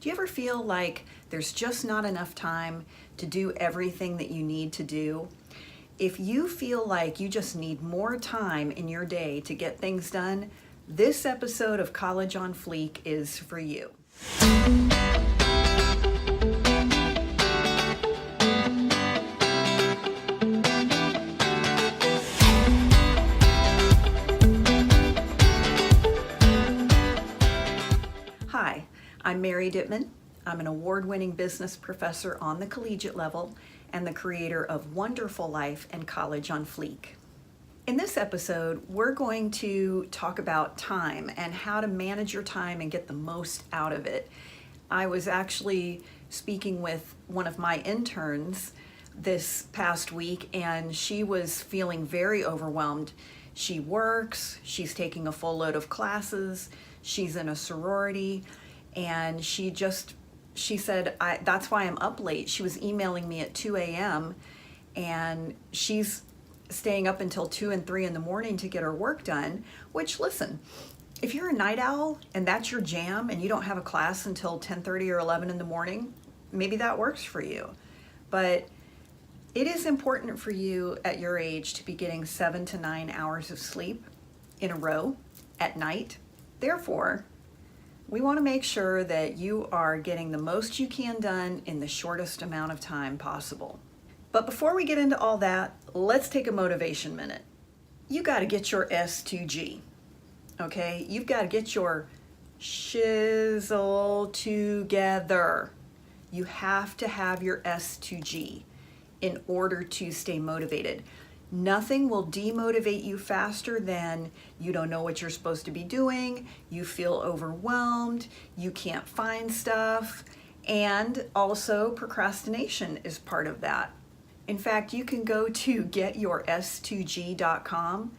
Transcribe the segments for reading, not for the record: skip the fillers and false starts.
Do you ever feel like there's just not enough time to do everything that you need to do? If you feel like you just need more time in your day to get things done, this episode of College on Fleek is for you. Hi, I'm Mary Dittman. I'm an award-winning business professor on the collegiate level and the creator of One-Derful Life and College on Fleek. In this episode, we're going to talk about time and how to manage your time and get the most out of it. I was actually speaking with one of my interns this past week, and she was feeling very overwhelmed. She works, she's taking a full load of classes, she's in a sorority, and she said, that's why I'm up late. She was emailing me at 2 a.m. and she's staying up until 2 and 3 in the morning to get her work done, which, listen, if you're a night owl and that's your jam and you don't have a class until 10:30 or 11 in the morning, maybe that works for you. But it is important for you at your age to be getting 7 to 9 hours of sleep in a row at night. Therefore, we want to make sure that you are getting the most you can done in the shortest amount of time possible. But before we get into all that, let's take a motivation minute. You got to get your S2G, okay? You've got to get your shizzle together. You have to have your S2G in order to stay motivated. Nothing will demotivate you faster than you don't know what you're supposed to be doing, you feel overwhelmed, you can't find stuff, and also procrastination is part of that. In fact, you can go to getyours2g.com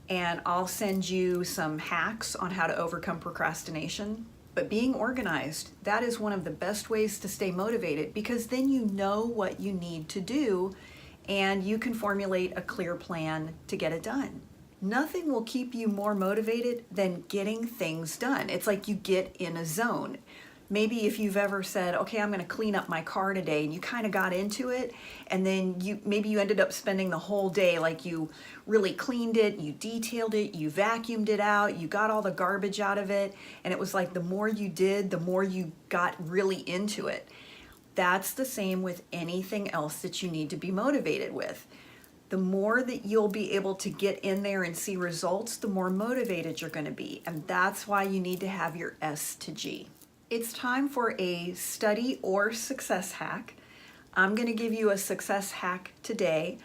and I'll send you some hacks on how to overcome procrastination. But being organized, that is one of the best ways to stay motivated, because then you know what you need to do and you can formulate a clear plan to get it done. Nothing will keep you more motivated than getting things done. It's like you get in a zone. Maybe if you've ever said, okay, I'm gonna clean up my car today, and you kind of got into it, and then maybe you ended up spending the whole day, like you really cleaned it, you detailed it, you vacuumed it out, you got all the garbage out of it, and it was like the more you did, the more you got really into it. That's the same with anything else that you need to be motivated with. The more that you'll be able to get in there and see results, the more motivated you're gonna be, and that's why you need to have your S to G. It's time for a study or success hack. I'm going to give you a success hack today,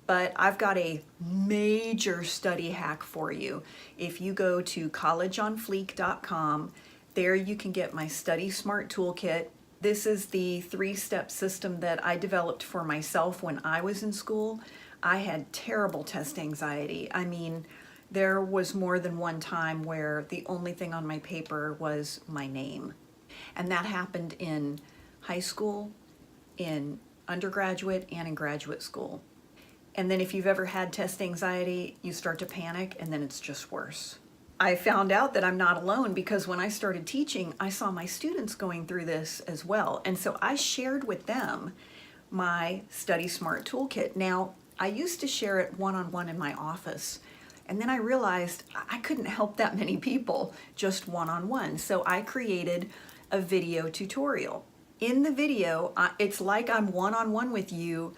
but I've got a major study hack for you. If you go to collegeonfleek.com, there you can get my Study Smart Toolkit. This is the 3-step system that I developed for myself when I was in school. I had terrible test anxiety. I mean, there was more than one time where the only thing on my paper was my name. And that happened in high school, in undergraduate, and in graduate school. And then if you've ever had test anxiety, you start to panic, and then it's just worse. I found out that I'm not alone, because when I started teaching, I saw my students going through this as well. And so I shared with them my Study Smart Toolkit. Now, I used to share it one-on-one in my office, and then I realized I couldn't help that many people just one-on-one. So I created a video tutorial. In the video, it's like I'm one-on-one with you,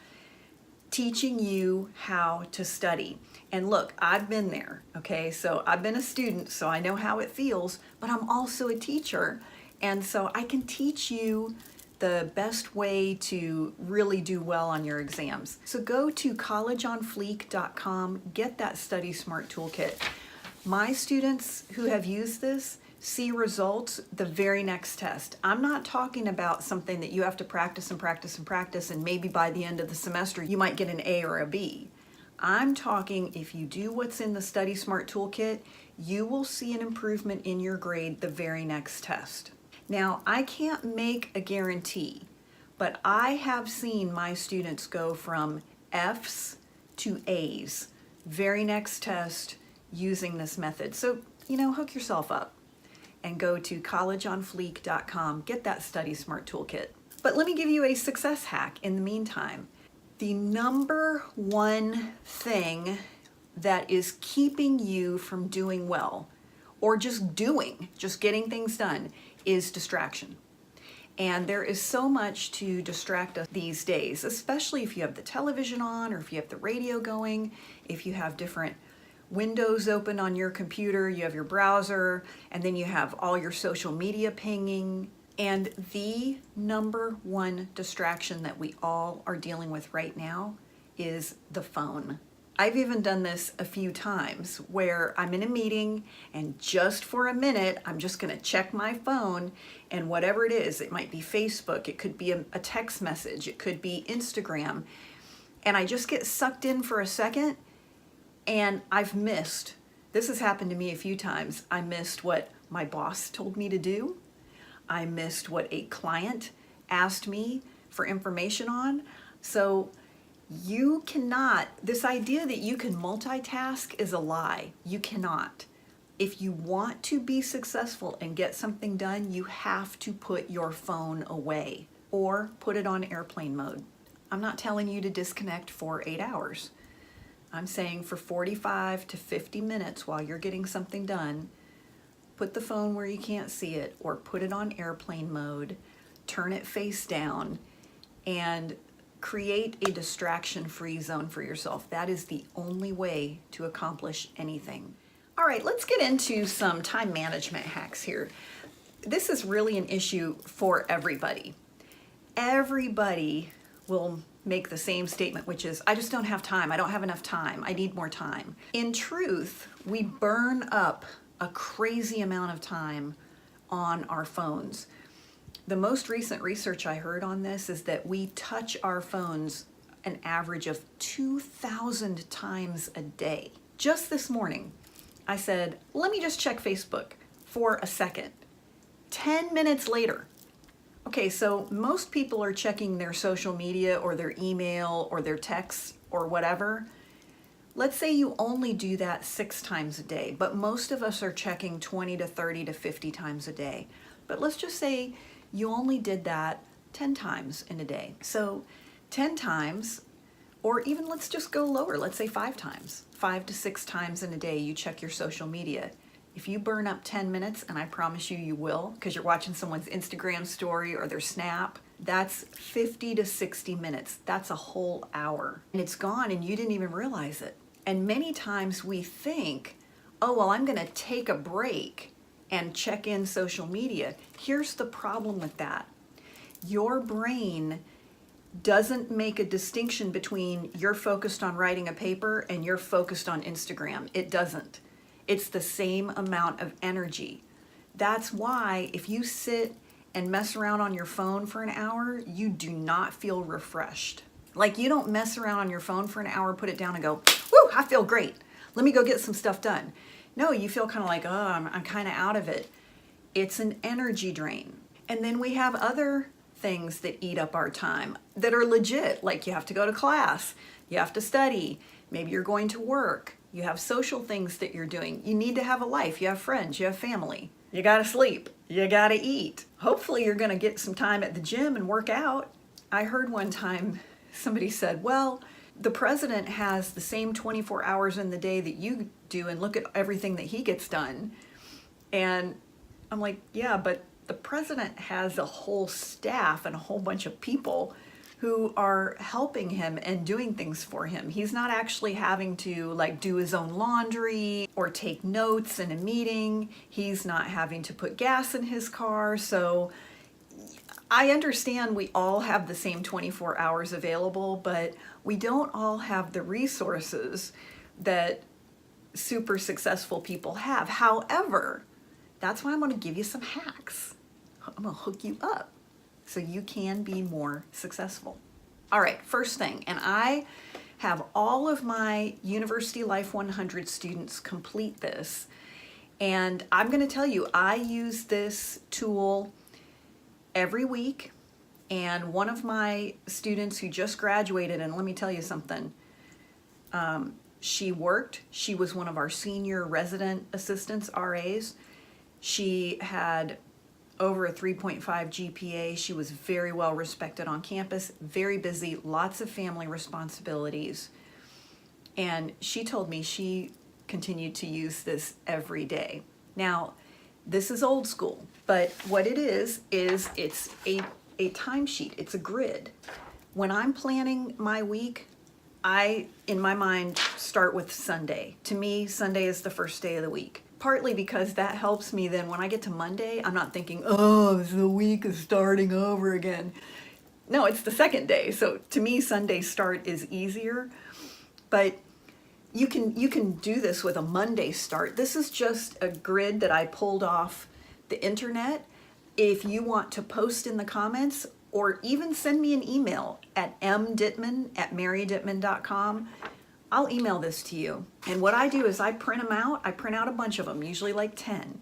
teaching you how to study. And look, I've been there, okay? So I've been a student, so I know how it feels, but I'm also a teacher. And so I can teach you the best way to really do well on your exams. So go to collegeonfleek.com, get that Study Smart Toolkit. My students who have used this see results the very next test. I'm not talking about something that you have to practice and practice and practice, and maybe by the end of the semester you might get an A or a B. I'm talking if you do what's in the Study Smart Toolkit, you will see an improvement in your grade the very next test. Now, I can't make a guarantee, but I have seen my students go from F's to A's very next test using this method. So, hook yourself up. and go to collegeonfleek.com. Get that Study Smart Toolkit. But let me give you a success hack in the meantime. The number one thing that is keeping you from doing well, or just getting things done, is distraction. And there is so much to distract us these days, especially if you have the television on, or if you have the radio going, if you have different windows open on your computer, you have your browser, and then you have all your social media pinging. And the number one distraction that we all are dealing with right now is the phone. I've even done this a few times where I'm in a meeting and just for a minute, I'm just gonna check my phone, and whatever it is, it might be Facebook, it could be a text message, it could be Instagram, and I just get sucked in for a second and I've missed. This has happened to me a few times. I missed what my boss told me to do. I missed what a client asked me for information on. So you cannot, this idea that you can multitask is a lie. You cannot. If you want to be successful and get something done, you have to put your phone away or put it on airplane mode. I'm not telling you to disconnect for 8 hours. I'm saying for 45 to 50 minutes while you're getting something done, put the phone where you can't see it, or put it on airplane mode, turn it face down, and create a distraction-free zone for yourself. That is the only way to accomplish anything. All right, let's get into some time management hacks here. This is really an issue for everybody. Everybody will make the same statement, which is, I just don't have time. I don't have enough time. I need more time. In truth, we burn up a crazy amount of time on our phones. The most recent research I heard on this is that we touch our phones an average of 2,000 times a day. Just this morning, I said, let me just check Facebook for a second. 10 minutes later. Okay, so most people are checking their social media or their email or their texts or whatever. Let's say you only do that 6 times a day, but most of us are checking 20 to 30 to 50 times a day. But let's just say you only did that 10 times in a day. So 10 times, or even let's just go lower, let's say 5 times. 5 to 6 times in a day you check your social media. If you burn up 10 minutes, and I promise you you will, because you're watching someone's Instagram story or their Snap, that's 50 to 60 minutes. That's a whole hour. And it's gone and you didn't even realize it. And many times we think, oh, well, I'm gonna take a break and check in social media. Here's the problem with that. Your brain doesn't make a distinction between you're focused on writing a paper and you're focused on Instagram. It doesn't. It's the same amount of energy. That's why if you sit and mess around on your phone for an hour, you do not feel refreshed. Like, you don't mess around on your phone for an hour, put it down and go, whoo, I feel great. Let me go get some stuff done. No, you feel kind of like, oh, I'm kind of out of it. It's an energy drain. And then we have other things that eat up our time that are legit, like you have to go to class, you have to study, maybe you're going to work, you have social things that you're doing, you need to have a life, you have friends, you have family, you gotta sleep, you gotta eat. Hopefully you're gonna get some time at the gym and work out. I heard one time somebody said, well, the president has the same 24 hours in the day that you do, and look at everything that he gets done. And I'm like, yeah, but the president has a whole staff and a whole bunch of people who are helping him and doing things for him. He's not actually having to like do his own laundry or take notes in a meeting. He's not having to put gas in his car. So I understand we all have the same 24 hours available, but we don't all have the resources that super successful people have. However, that's why I'm going to give you some hacks. I'm going to hook you up so you can be more successful. All right, first thing, and I have all of my University Life 100 students complete this, and I'm going to tell you, I use this tool every week. And one of my students who just graduated, and let me tell you something, she was one of our senior resident assistants, RAs. She had over a 3.5 GPA. She was very well respected on campus, very busy, lots of family responsibilities. And she told me she continued to use this every day. Now, this is old school, but what it is it's a timesheet. It's a grid. When I'm planning my week, I, in my mind, start with Sunday. To me, Sunday is the first day of the week. Partly because that helps me then when I get to Monday, I'm not thinking, oh, the week is starting over again. No, it's the second day. So to me, Sunday start is easier. But you can do this with a Monday start. This is just a grid that I pulled off the internet. If you want to post in the comments or even send me an email at mdittman@marydittman.com, I'll email this to you. And what I do is I print them out. I print out a bunch of them, usually like 10.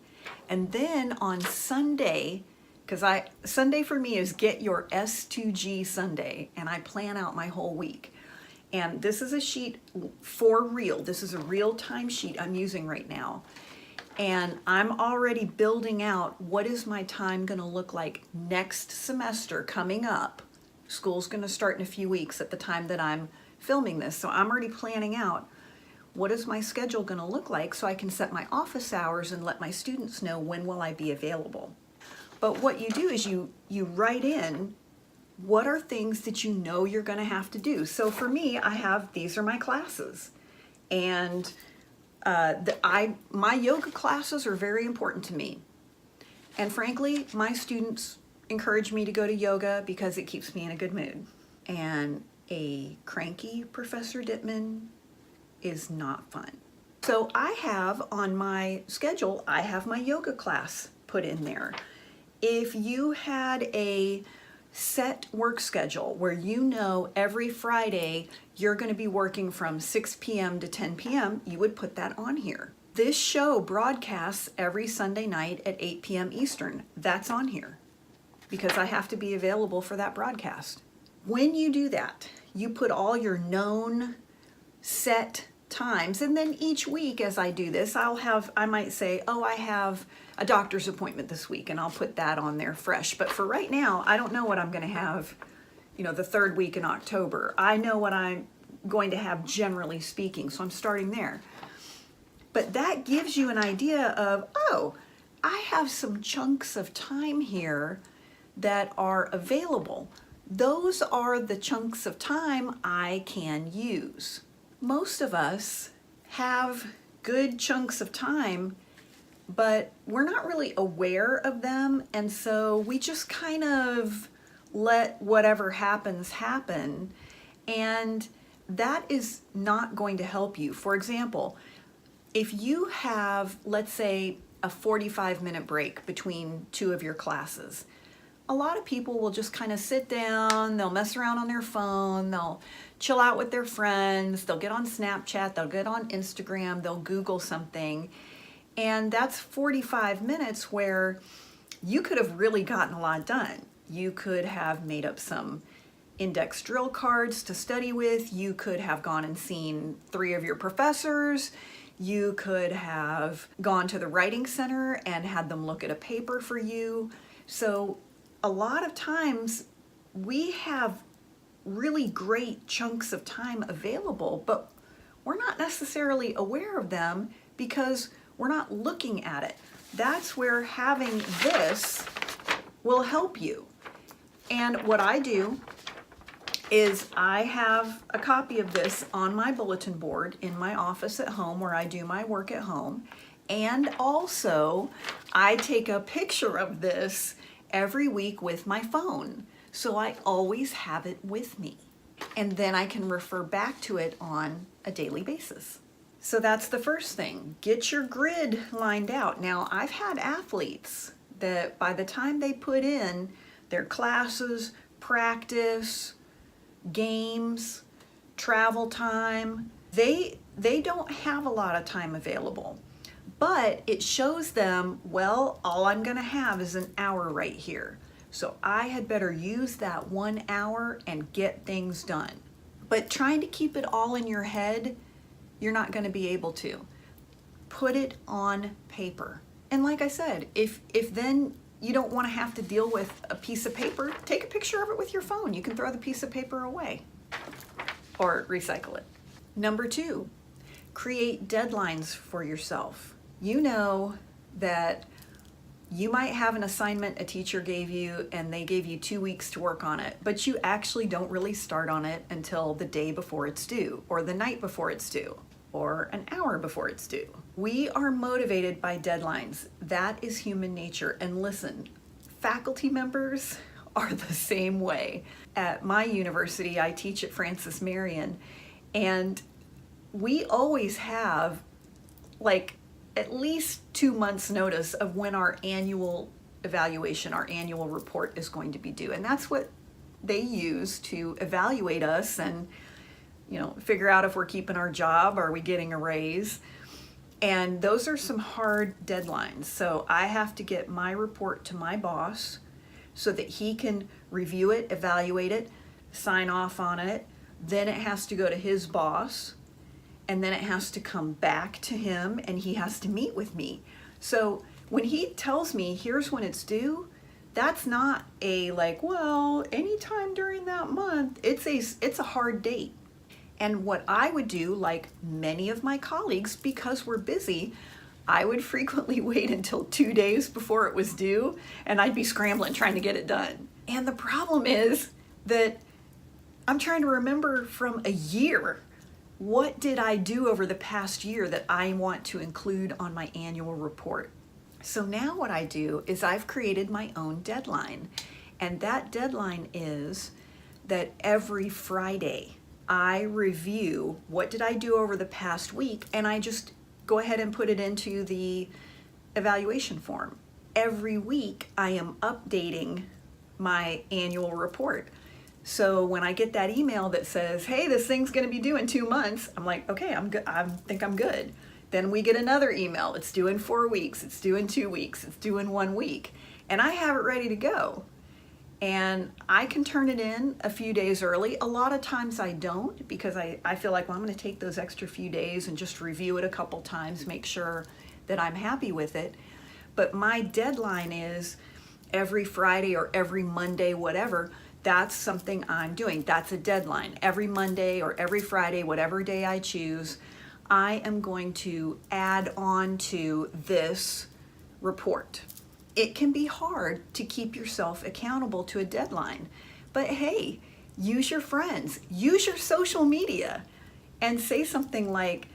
And then on Sunday, because Sunday for me is get your S2G Sunday, and I plan out my whole week. And this is a sheet for real. This is a real time sheet I'm using right now. And I'm already building out what is my time going to look like next semester coming up. School's going to start in a few weeks at the time that I'm filming this. So I'm already planning out what is my schedule going to look like so I can set my office hours and let my students know when will I be available. But what you do is you write in what are things that you know you're going to have to do. So for me, these are my classes. And my yoga classes are very important to me. And frankly, my students encourage me to go to yoga because it keeps me in a good mood. And a cranky Professor Dittman is not fun. So I have on my schedule, I have my yoga class put in there. If you had a set work schedule where you know every Friday you're going to be working from 6 p.m. to 10 p.m., you would put that on here. This show broadcasts every Sunday night at 8 p.m. Eastern. That's on here because I have to be available for that broadcast. When you do that, you put all your known set times, and then each week as I do this, I might say, oh, I have a doctor's appointment this week, and I'll put that on there fresh. But for right now, I don't know what I'm going to have, the third week in October. I know what I'm going to have generally speaking, so I'm starting there. But that gives you an idea of, oh, I have some chunks of time here that are available. Those are the chunks of time I can use. Most of us have good chunks of time, but we're not really aware of them, and so we just kind of let whatever happens happen, and that is not going to help you. For example, if you have, let's say, a 45-minute break between two of your classes, a lot of people will just kind of sit down, they'll mess around on their phone, they'll chill out with their friends, they'll get on Snapchat, they'll get on Instagram, they'll Google something. And that's 45 minutes where you could have really gotten a lot done. You could have made up some index drill cards to study with. You could have gone and seen 3 of your professors. You could have gone to the writing center and had them look at a paper for you. So a lot of times we have really great chunks of time available, but we're not necessarily aware of them because we're not looking at it. That's where having this will help you. And what I do is I have a copy of this on my bulletin board in my office at home where I do my work at home. And also I take a picture of this every week with my phone. So I always have it with me. And then I can refer back to it on a daily basis. So that's the first thing. Get your grid lined out. Now, I've had athletes that by the time they put in their classes, practice, games, travel time, they don't have a lot of time available. But it shows them, well, all I'm going to have is an hour right here. So I had better use that 1 hour and get things done. But trying to keep it all in your head, you're not going to be able to. Put it on paper. And like I said, if then you don't want to have to deal with a piece of paper, take a picture of it with your phone. You can throw the piece of paper away or recycle it. Number 2, create deadlines for yourself. You know that you might have an assignment a teacher gave you and they gave you 2 weeks to work on it, but you actually don't really start on it until the day before it's due, or the night before it's due, or an hour before it's due. We are motivated by deadlines. That is human nature. And listen, faculty members are the same way. At my university, I teach at Francis Marion, and we always have like at least 2 months notice of when our annual evaluation, our annual report is going to be due. And that's what they use to evaluate us and, figure out if we're keeping our job, are we getting a raise? And those are some hard deadlines. So I have to get my report to my boss so that he can review it, evaluate it, sign off on it. Then it has to go to his boss, and then it has to come back to him, and he has to meet with me. So when he tells me, here's when it's due, that's not a anytime during that month. It's a hard date. And what I would do, like many of my colleagues, because we're busy, I would frequently wait until 2 days before it was due, and I'd be scrambling trying to get it done. And the problem is that I'm trying to remember from a year, what did I do over the past year that I want to include on my annual report? So now what I do is I've created my own deadline. And that deadline is that every Friday I review what did I do over the past week, and I just go ahead and put it into the evaluation form. Every week I am updating my annual report. So when I get that email that says, hey, this thing's gonna be due in 2 months, I'm like, okay, I'm good. I think I'm good. Then we get another email. It's due in 4 weeks. It's due in 2 weeks. It's due in 1 week. And I have it ready to go. And I can turn it in a few days early. A lot of times I don't, because I feel like, well, I'm gonna take those extra few days and just review it a couple times, make sure that I'm happy with it. But my deadline is every Friday or every Monday, whatever. That's something I'm doing. That's a deadline. Every Monday or every Friday, whatever day I choose, I am going to add on to this report. It can be hard to keep yourself accountable to a deadline, but hey, use your friends, use your social media, and say something like,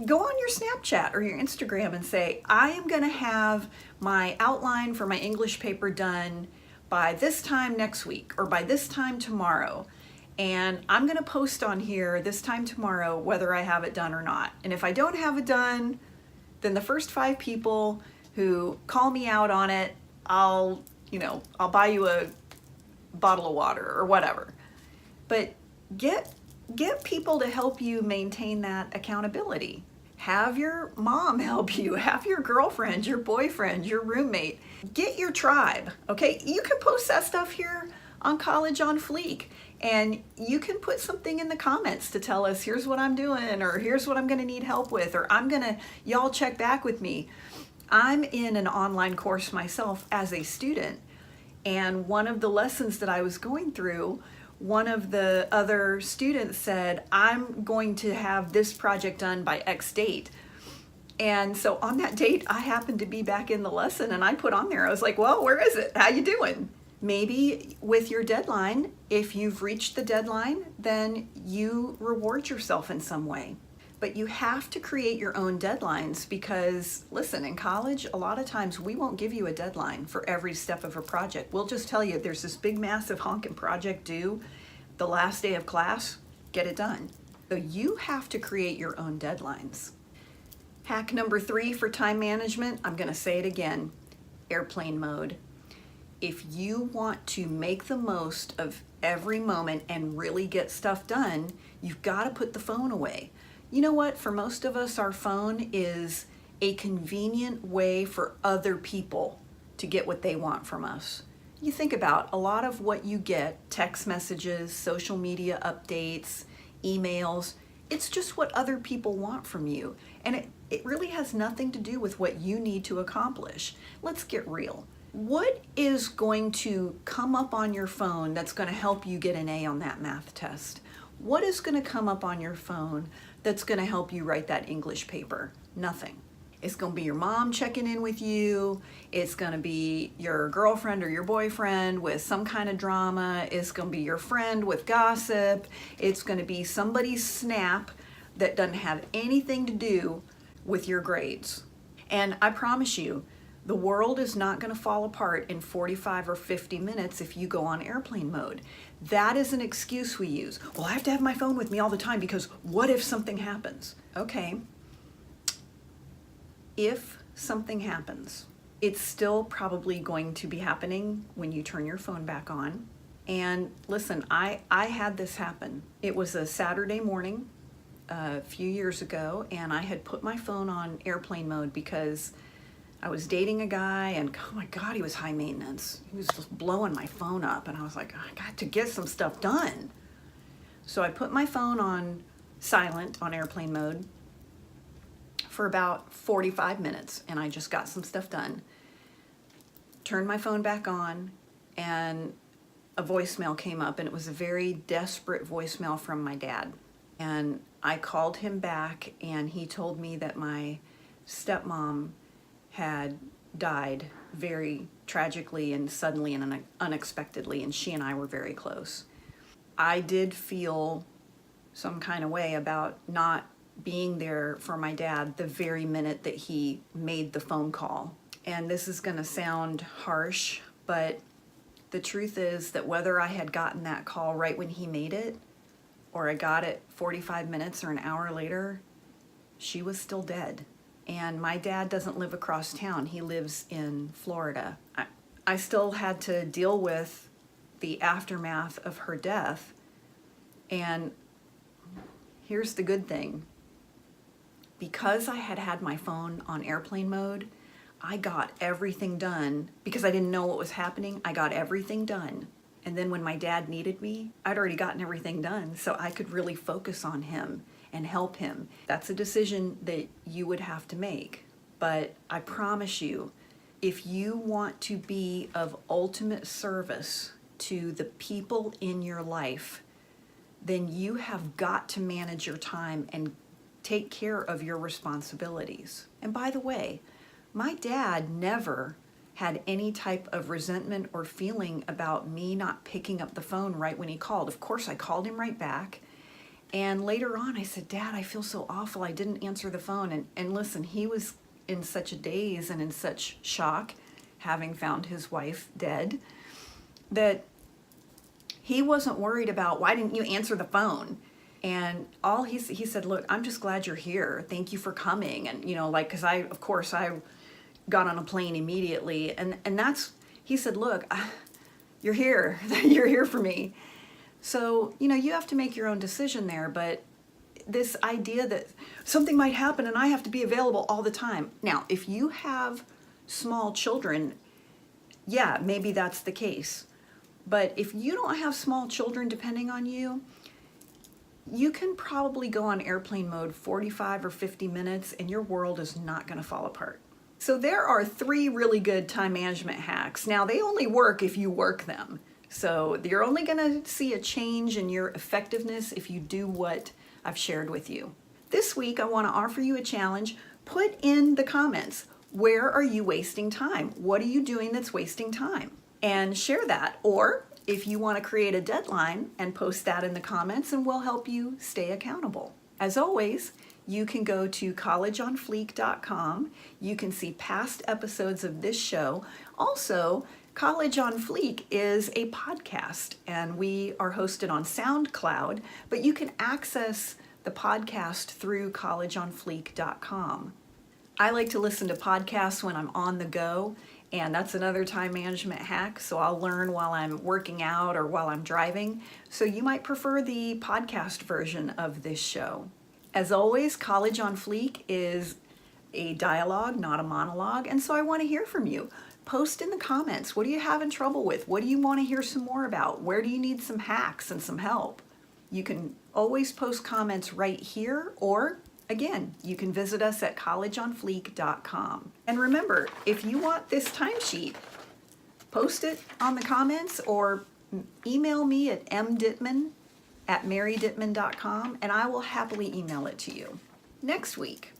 go on your Snapchat or your Instagram and say, I am gonna have my outline for my English paper done by this time next week or by this time tomorrow. And I'm gonna post on here this time tomorrow whether I have it done or not. And if I don't have it done, then the first 5 people who call me out on it, I'll buy you a bottle of water or whatever. But get people to help you maintain that accountability. Have your mom help you, have your girlfriend, your boyfriend, your roommate. Get your tribe, okay? You can post that stuff here on College On Fleek, and you can put something in the comments to tell us, here's what I'm doing, or here's what I'm gonna need help with, or y'all check back with me. I'm in an online course myself as a student, and one of the lessons that I was going through, one of the other students said, I'm going to have this project done by X date. And so on that date, I happened to be back in the lesson, and I put on there, I was like, well, where is it? How you doing? Maybe with your deadline, if you've reached the deadline, then you reward yourself in some way. But you have to create your own deadlines because, listen, in college, a lot of times we won't give you a deadline for every step of a project. We'll just tell you there's this big, massive honking project due the last day of class, get it done. So you have to create your own deadlines. Hack number 3 for time management, I'm gonna say it again, airplane mode. If you want to make the most of every moment and really get stuff done, you've gotta put the phone away. You know what? For most of us, our phone is a convenient way for other people to get what they want from us. You think about a lot of what you get, text messages, social media updates, emails, it's just what other people want from you. And it really has nothing to do with what you need to accomplish. Let's get real. What is going to come up on your phone that's going to help you get an A on that math test? What is going to come up on your phone that's going to help you write that English paper? Nothing. It's going to be your mom checking in with you. It's going to be your girlfriend or your boyfriend with some kind of drama. It's going to be your friend with gossip. It's going to be somebody's snap that doesn't have anything to do with your grades. And I promise you, the world is not going to fall apart in 45 or 50 minutes if you go on airplane mode. That is an excuse we use. Well, I have to have my phone with me all the time because what if something happens? Okay. If something happens, it's still probably going to be happening when you turn your phone back on. And listen, I had this happen. It was a Saturday morning a few years ago, and I had put my phone on airplane mode because I was dating a guy, and oh my God, he was high maintenance. He was just blowing my phone up, and I was like, I got to get some stuff done. So I put my phone on silent, on airplane mode, for about 45 minutes, and I just got some stuff done. Turned my phone back on, and a voicemail came up, and it was a very desperate voicemail from my dad. And I called him back, and he told me that my stepmom had died very tragically and suddenly and unexpectedly, and she and I were very close. I did feel some kind of way about not being there for my dad the very minute that he made the phone call. And this is going to sound harsh, but the truth is that whether I had gotten that call right when he made it, or I got it 45 minutes or an hour later, she was still dead. And my dad doesn't live across town. He lives in Florida. I still had to deal with the aftermath of her death. And here's the good thing. Because I had had my phone on airplane mode, I got everything done. Because I didn't know what was happening, I got everything done. And then when my dad needed me, I'd already gotten everything done, so I could really focus on him and help him. That's a decision that you would have to make. But I promise you, if you want to be of ultimate service to the people in your life, then you have got to manage your time and take care of your responsibilities. And by the way, my dad never had any type of resentment or feeling about me not picking up the phone right when he called. Of course, I called him right back. And later on, I said, Dad, I feel so awful. I didn't answer the phone. And listen, he was in such a daze and in such shock, having found his wife dead, that he wasn't worried about, why didn't you answer the phone? And all he said, look, I'm just glad you're here. Thank you for coming. And, because I got on a plane immediately. And that's, he said, look, you're here. You're here for me. So, you have to make your own decision there. But this idea that something might happen and I have to be available all the time. Now, if you have small children, yeah, maybe that's the case. But if you don't have small children depending on you, you can probably go on airplane mode 45 or 50 minutes and your world is not going to fall apart. So there are 3 really good time management hacks. Now, they only work if you work them. So you're only going to see a change in your effectiveness if you do what I've shared with you. This week, I want to offer you a challenge. Put in the comments, where are you wasting time? What are you doing that's wasting time? And share that. Or if you want to create a deadline and post that in the comments, and we'll help you stay accountable. As always, you can go to collegeonfleek.com. You can see past episodes of this show. Also, College on Fleek is a podcast, and we are hosted on SoundCloud, but you can access the podcast through collegeonfleek.com. I like to listen to podcasts when I'm on the go, and that's another time management hack, so I'll learn while I'm working out or while I'm driving. So you might prefer the podcast version of this show. As always, College on Fleek is a dialogue, not a monologue, and so I want to hear from you. Post in the comments, what are you having trouble with? What do you want to hear some more about? Where do you need some hacks and some help? You can always post comments right here, or Again, you can visit us at collegeonfleek.com. And remember, if you want this timesheet, post it on the comments or email me at mdittman@marydittman.com and I will happily email it to you. Next week,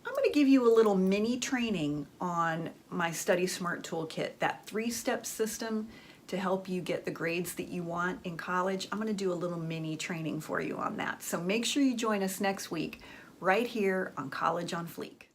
I'm going to give you a little mini training on my Study Smart Toolkit, that 3-step system to help you get the grades that you want in college. I'm going to do a little mini training for you on that. So make sure you join us next week right here on College on Fleek.